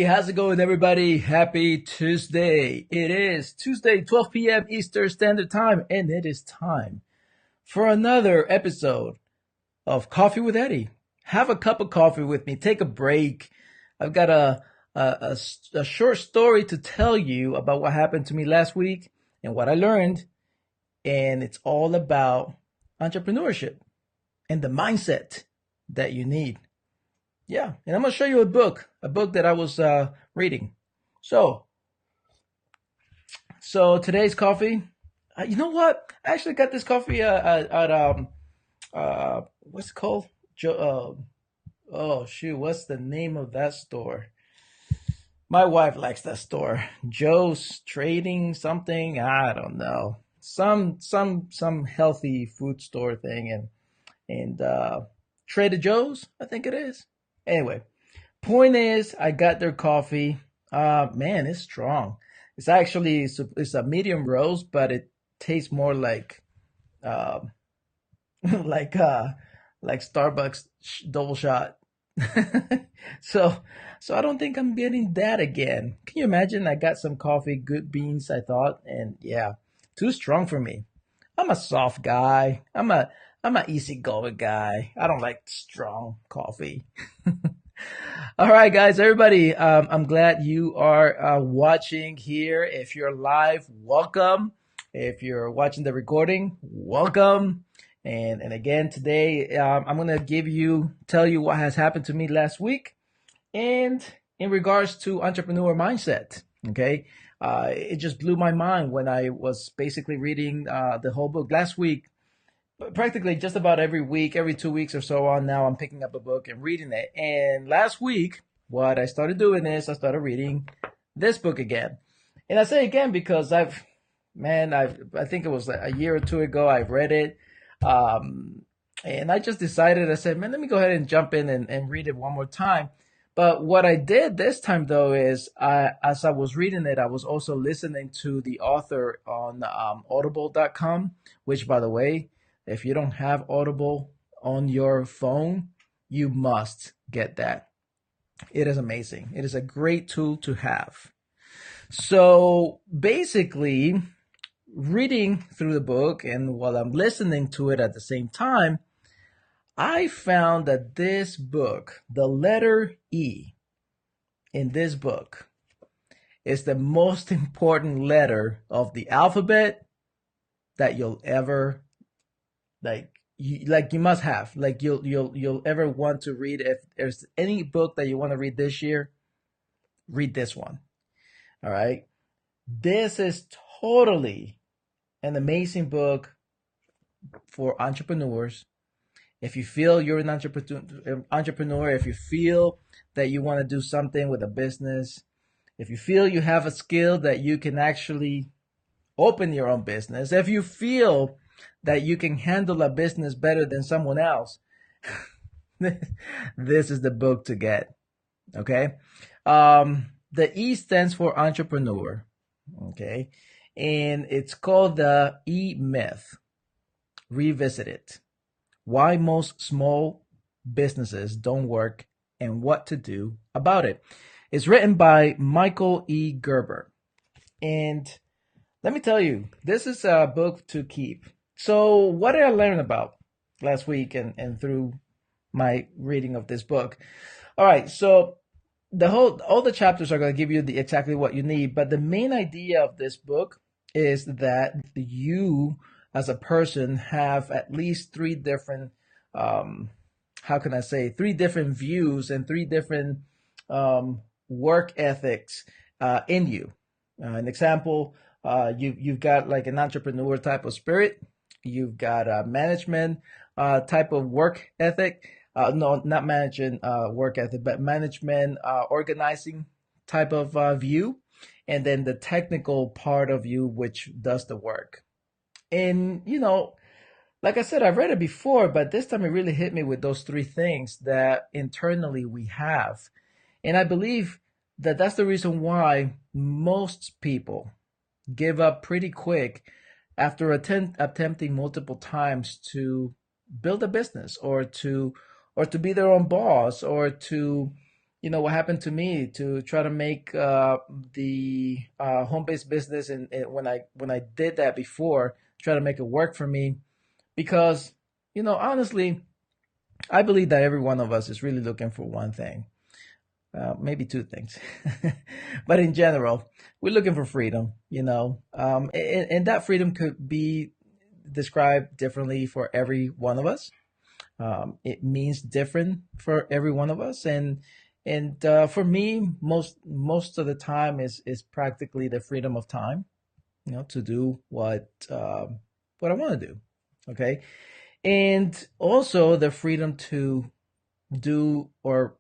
how's it going, everybody? Happy Tuesday. It is Tuesday, 12 p.m. Eastern Standard Time, and it is time for another episode of Coffee with Eddie. Have a cup of coffee with me, take a break. I've got a short story to tell you about what happened to me last week and what I learned, and it's all about entrepreneurship and the mindset that you need. Yeah, and I'm gonna show you a book that I was reading. So, so today's coffee. You know what? I actually got this coffee at what's it called? Oh shoot, what's the name of that store? My wife likes that store. Joe's Trading something. I don't know. Some healthy food store thing and Trader Joe's, I think it is. Anyway, point is, I got their coffee. Man, it's strong. It's a medium roast, but it tastes more uh, like like Starbucks double shot. so so I don't think I'm getting that again. Can you imagine? I got some coffee, good beans, I thought, and yeah, too strong for me. I'm a soft guy. I'm a easygoing guy. I don't like strong coffee. All right, guys, everybody. I'm glad you are watching here. If you're live, welcome. If you're watching the recording, welcome. And again, today I'm gonna tell you what has happened to me last week, and in regards to entrepreneur mindset. Okay, it just blew my mind when I was basically reading the whole book last week. Practically just about every week, every 2 weeks or so on now, I'm picking up a book and reading it. And last week, what I started doing is I started reading this book again. And I say again because I think it was like a year or two ago, I've read it. Um, and I just decided, I said, man, let me go ahead and jump in and read it one more time. But what I did this time, though, is as I was reading it, I was also listening to the author on audible.com, which, by the way, if you don't have Audible on your phone, you must get that. It is amazing. It is a great tool to have. So basically, reading through the book and while I'm listening to it at the same time, I found that this book, the letter E in this book, is the most important letter of the alphabet that you'll ever you must have, you'll ever want to read. If there's any book that you want to read this year, read this one. All right, this is totally an amazing book for entrepreneurs. If you feel you're an entrepreneur, if you feel that you want to do something with a business, if you feel you have a skill that you can actually open your own business, if you feel that you can handle a business better than someone else, this is the book to get. Okay. The E stands for entrepreneur. Okay. And it's called the E Myth. Revisit it. Why most small businesses don't work and what to do about it. It's written by Michael E. Gerber. And let me tell you, this is a book to keep. So, what did I learn about last week and through my reading of this book? All right, so all the chapters are going to give you exactly what you need, but the main idea of this book is that you, as a person, have at least three different, how can I say, three different views and three different work ethics in you. An example, you've got like an entrepreneur type of spirit. You've got a management type of work ethic. No, not managing work ethic, but management organizing type of view. And then the technical part of you, which does the work. And, like I said, I've read it before, but this time it really hit me with those three things that internally we have. And I believe that that's the reason why most people give up pretty quick after attempting multiple times to build a business or to be their own boss or to what happened to me to try to make the home-based business, and when I did that before, try to make it work for me, because honestly, I believe that every one of us is really looking for one thing, maybe two things, but in general, we're looking for freedom. And that freedom could be described differently for every one of us. It means different for every one of us, and for me, most of the time is practically the freedom of time, to do what I want to do. Okay, and also the freedom to do or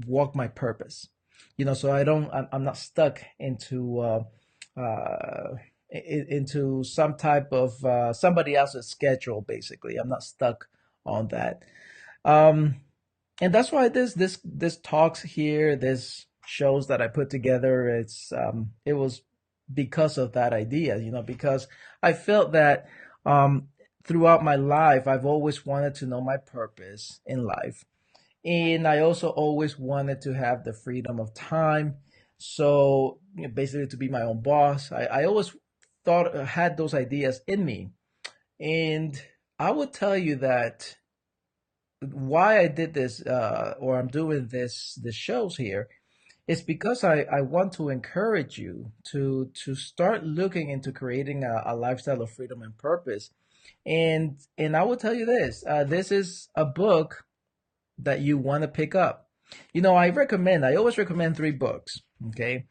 walk my purpose. So I'm not stuck uh, into some type of somebody else's schedule. Basically, I'm not stuck on that. Um, and that's why this talks here, this shows that I put together. It was because of that idea, because I felt that um, throughout my life, I've always wanted to know my purpose in life, and I also always wanted to have the freedom of time. So basically, to be my own boss. I always thought had those ideas in me, and I would tell you that why I did this, or I'm doing this shows here, is because I want to encourage you to start looking into creating a lifestyle of freedom and purpose. And I will tell you this: this is a book that you want to pick up. I always recommend three books. Okay,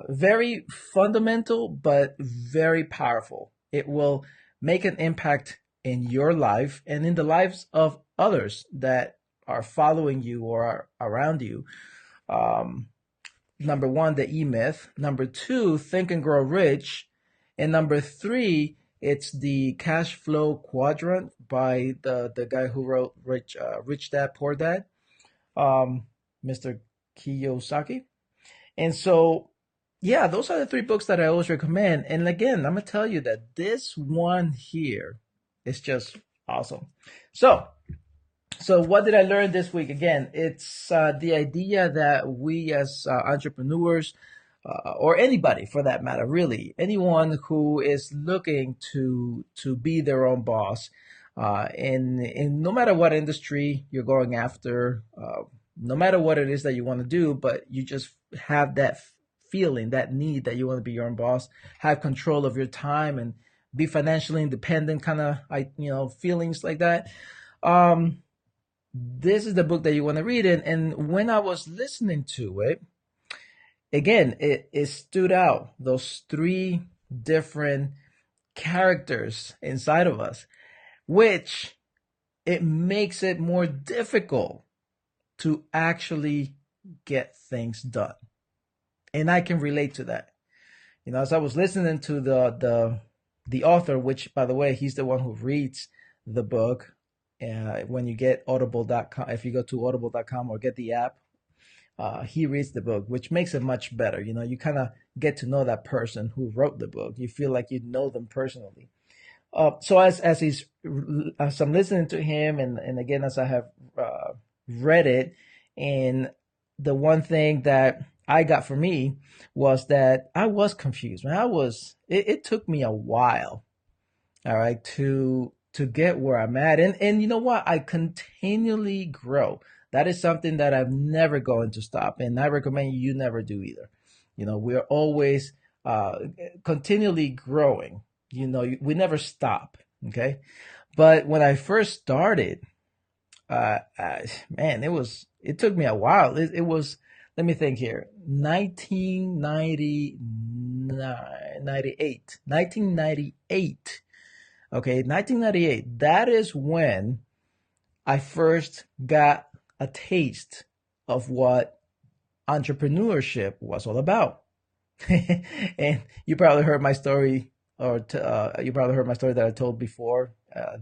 very fundamental but very powerful. It will make an impact in your life and in the lives of others that are following you or are around you. Um, Number one, the E Myth. Number two, Think and Grow Rich. And number three, it's the Cash Flow Quadrant by the guy who wrote Rich Dad Poor Dad, um, Mr. Kiyosaki. And so, yeah, those are the three books that I always recommend. And again, I'm gonna tell you that this one here is just awesome. So what did I learn this week? Again, it's the idea that we as entrepreneurs, or anybody for that matter, really anyone who is looking to be their own boss, in no matter what industry you're going after, no matter what it is that you want to do, but you just have that feeling, that need that you want to be your own boss, have control of your time, and be financially independent, kind of feelings like that. Um, this is the book that you want to read. And when I was listening to it, again, it stood out, those three different characters inside of us, which it makes it more difficult to actually get things done. And I can relate to that. As I was listening to the author, which by the way, he's the one who reads the book. When you get audible.com, if you go to audible.com or get the app, he reads the book, which makes it much better. You kind of get to know that person who wrote the book. You feel like you know them personally. So as I'm listening to him, and again as I have read it, and the one thing that I got for me was that I was confused. Man, it took me a while, all right, to get where I'm at. And you know what? I continually grow. That is something that I'm never going to stop. And I recommend you never do either. We're always continually growing. We never stop. Okay. But when I first started, man, it took me a while. It was, let me think here, 1998. Okay, 1998. That is when I first got a taste of what entrepreneurship was all about. And you probably heard my story, or you probably heard my story that I told before,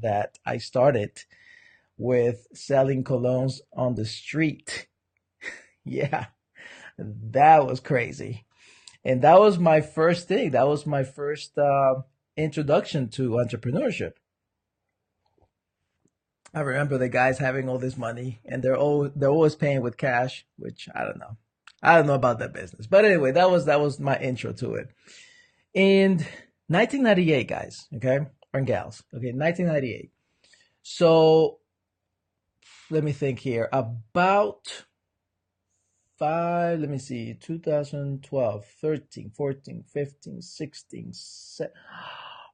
that I started with selling colognes on the street. Yeah, that was crazy. And that was my first thing. That was my first introduction to entrepreneurship. I remember the guys having all this money, and they're always paying with cash, which I don't know. I don't know about that business, but anyway, that was my intro to it. And 1998, guys, okay, or gals, okay, 1998. So let me think here. About five, let me see, 2012, 13, 14, 15, 16,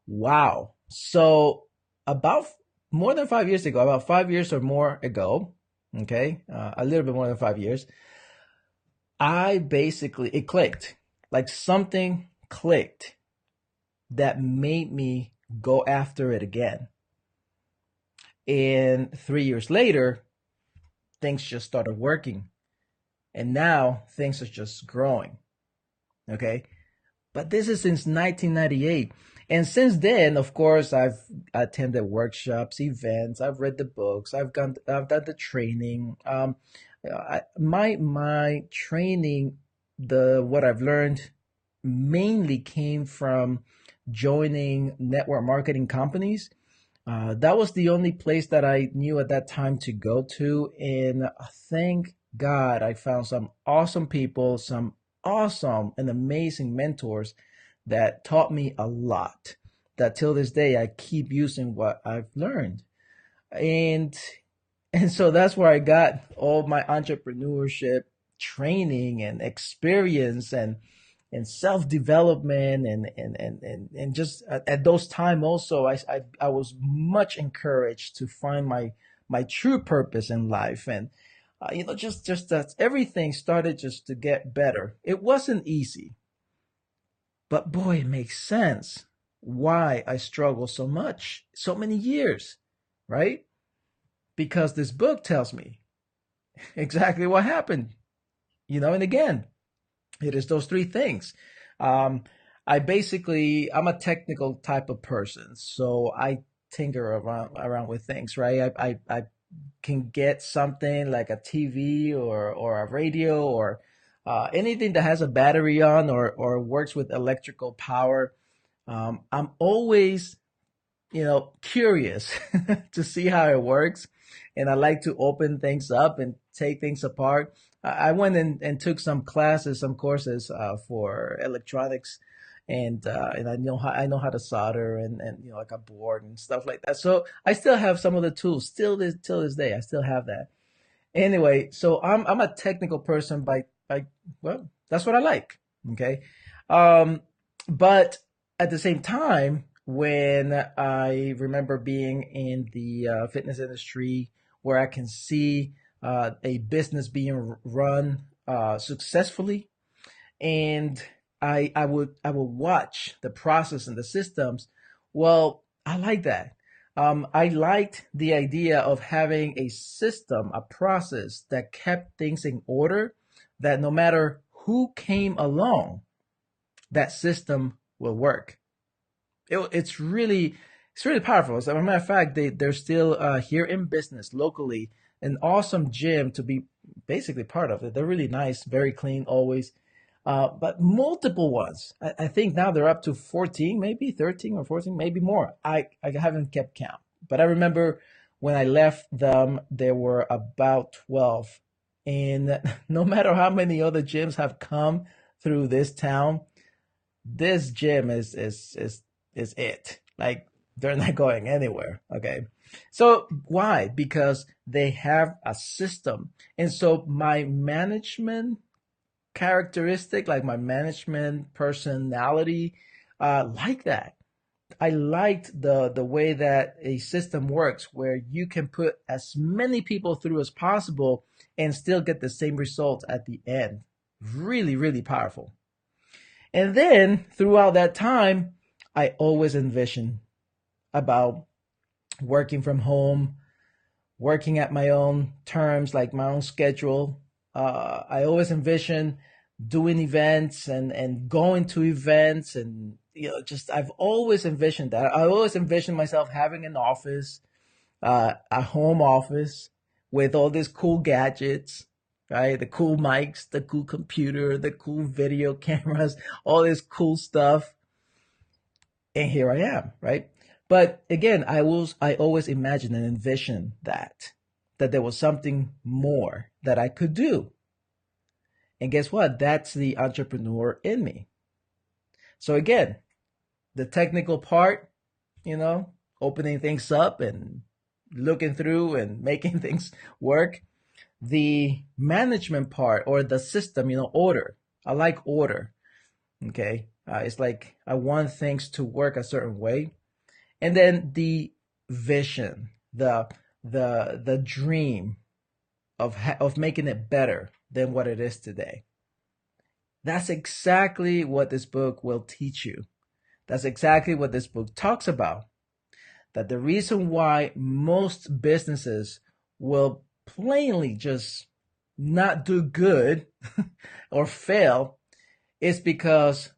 wow. So about more than 5 years ago, about 5 years or more ago, okay, a little bit more than 5 years, it clicked. Like something clicked that made me go after it again. And 3 years later, things just started working. And now things are just growing. Okay. But this is since 1998. And since then, of course, I've attended workshops, events, I've read the books, I've done the training. My training, the what I've learned mainly came from joining network marketing companies. That was the only place that I knew at that time to go to. And thank God I found some awesome people, some awesome and amazing mentors that taught me a lot. That till this day I keep using what I've learned. And and so that's where I got all my entrepreneurship training and experience and self development and just at those time also I was much encouraged to find my true purpose in life. And just that everything started just to get better. It wasn't easy, but boy, it makes sense why I struggle so much, so many years, right? Because this book tells me exactly what happened. And again, it is those three things. Um, I'm a technical type of person, so I tinker around with things, right? I can get something like a TV or a radio or anything that has a battery on or works with electrical power. I'm always curious to see how it works. And I like to open things up and take things apart. I went and took some classes, some courses for electronics, and I know how to solder and like a board and stuff like that. So I still have some of the tools still till this day. I still have that. Anyway, so I'm a technical person by well, that's what I like. Okay. Um, but at the same time, when I remember being in the fitness industry where I can see a business being run successfully, and I would watch the process and the systems. Well, I like that. I liked the idea of having a system, a process that kept things in order, that no matter who came along, that system will work. It's really powerful. As a matter of fact, they're still here in business locally, an awesome gym to be basically part of it. They're really nice, very clean always. But multiple ones. I think now they're up to 14, maybe 13 or 14, maybe more. I haven't kept count. But I remember when I left them, there were about 12. And no matter how many other gyms have come through this town, this gym is it. Like they're not going anywhere. Okay. So why? Because they have a system. And so my management characteristic, like my management personality, like that. I liked the way that a system works, where you can put as many people through as possible and still get the same result at the end. Really, really powerful. And then throughout that time, I always envisioned about working from home, working at my own terms, like my own schedule. I always envision doing events and going to events, and just I've always envisioned that. I always envisioned myself having an office, a home office with all these cool gadgets, right? The cool mics, the cool computer, the cool video cameras, all this cool stuff. And here I am, right? But again, I always imagined and envisioned that there was something more that I could do. And guess what? That's the entrepreneur in me. So again, the technical part, you know, opening things up and looking through and making things work. The management part or the system, order. I like order. Okay. It's like I want things to work a certain way. And then the vision, the dream of making it better than what it is today. That's exactly what this book will teach you. That's exactly what this book talks about. That the reason why most businesses will plainly just not do good or fail is because,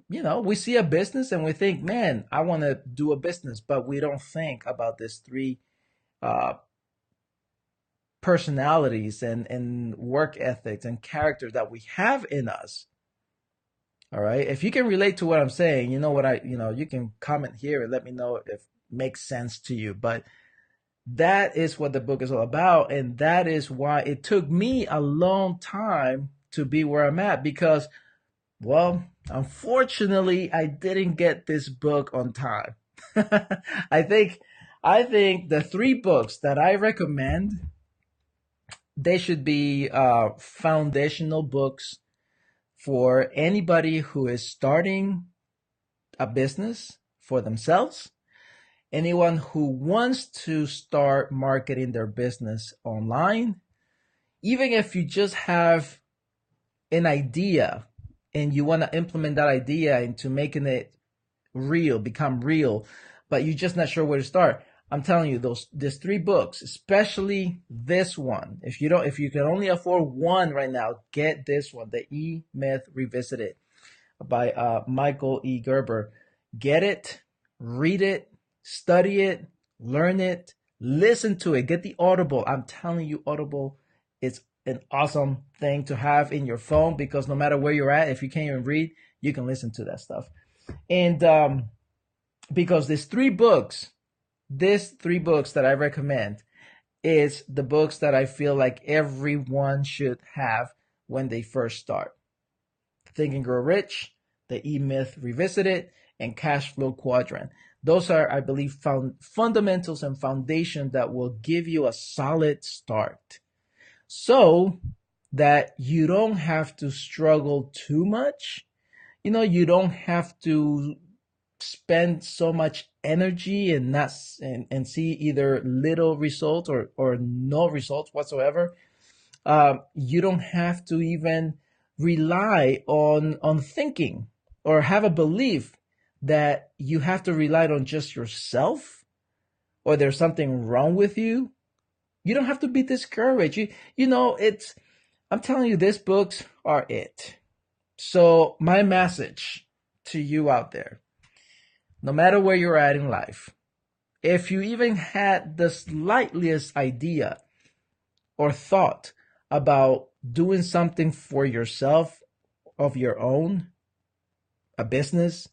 we see a business and we think, man, I want to do a business, but we don't think about these three uh, personalities and work ethics and character that we have in us. All right. If you can relate to what I'm saying, you can comment here and let me know if it makes sense to you. But that is what the book is all about. And that is why it took me a long time to be where I'm at because, well, unfortunately, I didn't get this book on time. I think the three books that I recommend, they should be foundational books for anybody who is starting a business for themselves, anyone who wants to start marketing their business online, even if you just have an idea and you want to implement that idea into making it real, become real, but you're just not sure where to start. I'm telling you, these three books, especially this one. If you can only afford one right now, get this one, The E Myth Revisited by Michael E. Gerber. Get it, read it, study it, learn it, listen to it. Get the Audible. I'm telling you, Audible is an awesome thing to have in your phone because no matter where you're at, if you can't even read, you can listen to that stuff. And because these three books that I recommend is the books that I feel like everyone should have when they first start. Think and Grow Rich, The E Myth Revisited, and Cash Flow Quadrant. Those are, I believe, fundamentals and foundation that will give you a solid start so that you don't have to struggle too much. You don't have to spend so much energy and not and see either little results or no results whatsoever. You don't have to even rely on thinking or have a belief that you have to rely on just yourself or there's something wrong with you. You don't have to be discouraged. It's I'm telling you, these books are it. So my message to you out there, no matter where you're at in life, if you even had the slightest idea or thought about doing something for yourself of your own, a business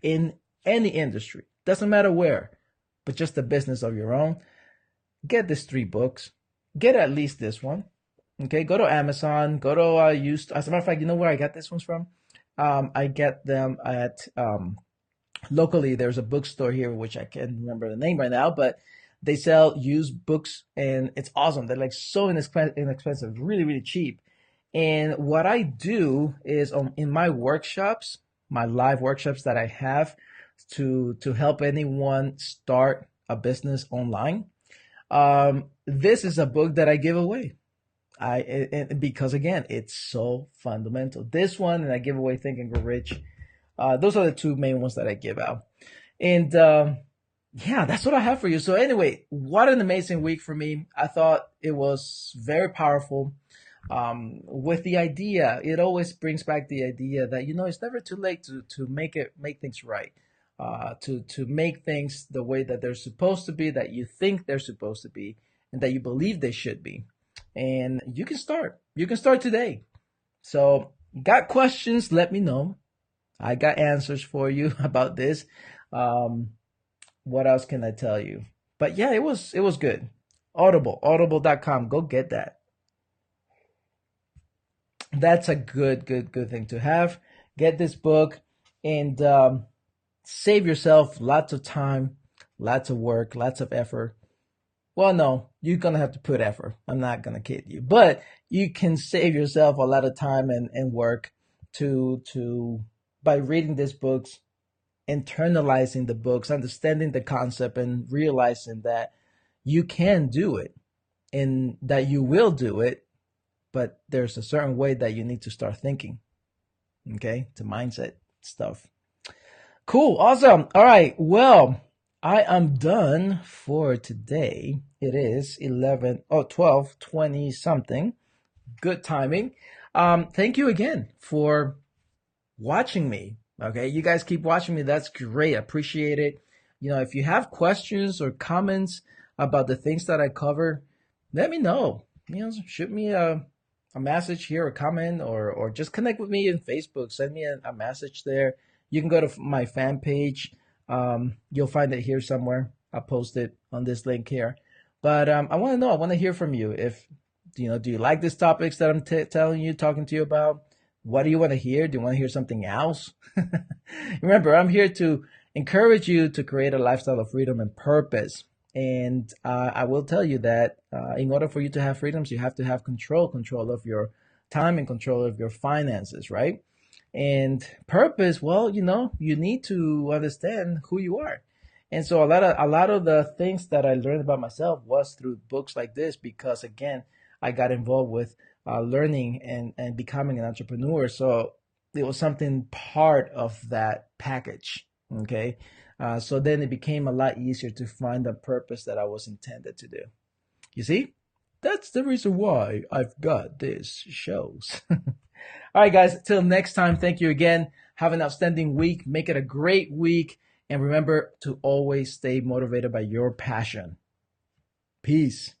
in any industry, doesn't matter where, but just a business of your own, get these three books. Get at least this one. Okay, go to Amazon, go to used. As a matter of fact, you know where I got this ones from? I get them at locally. There's a bookstore here, which I can't remember the name right now, but they sell used books, and it's awesome. They're like so inexpensive, really, really cheap. And what I do is in my workshops, my live workshops that I have to help anyone start a business online. This is a book that I give away. Because again, it's so fundamental. This one, and I give away Think and Grow Rich. Those are the two main ones that I give out. And yeah, that's what I have for you. So anyway, what an amazing week for me. I thought it was very powerful. With the idea, it always brings back the idea that it's never too late to make things right. To make things the way that they're supposed to be, that you think they're supposed to be, and that you believe they should be. And you can start. You can start today. So, got questions? Let me know. I got answers for you about this. What else can I tell you? But yeah, it was good. Audible.com. Go get that. That's a good thing to have. Get this book and save yourself lots of time, lots of work, lots of effort. Well, no, you're gonna have to put effort. I'm not gonna kid you, but you can save yourself a lot of time and work to by reading these books, internalizing the books, understanding the concept, and realizing that you can do it and that you will do it, but there's a certain way that you need to start thinking. Okay, it's a mindset stuff. Cool, awesome. All right, well, I am done for today. It is 11, oh, 12, 20 something. Good timing. Thank you again for watching me. Okay, you guys keep watching me. That's great. I appreciate it. If you have questions or comments about the things that I cover, let me know. Shoot me a message here, a comment, or just connect with me in Facebook. Send me a message there. You can go to my fan page. You'll find it here somewhere. I'll post it on this link here. But I want to know. I want to hear from you. If do you like these topics that I'm telling you, talking to you about? What do you want to hear? Do you want to hear something else? Remember, I'm here to encourage you to create a lifestyle of freedom and purpose. And I will tell you that in order for you to have freedoms, you have to have control of your time and control of your finances, right? And purpose, well, you need to understand who you are. And so a lot of the things that I learned about myself was through books like this, because again, I got involved with learning and becoming an entrepreneur. So it was something part of that package. Okay. So then it became a lot easier to find the purpose that I was intended to do. You see, that's the reason why I've got these shows. All right, guys, till next time, thank you again. Have an outstanding week. Make it a great week. And remember to always stay motivated by your passion. Peace.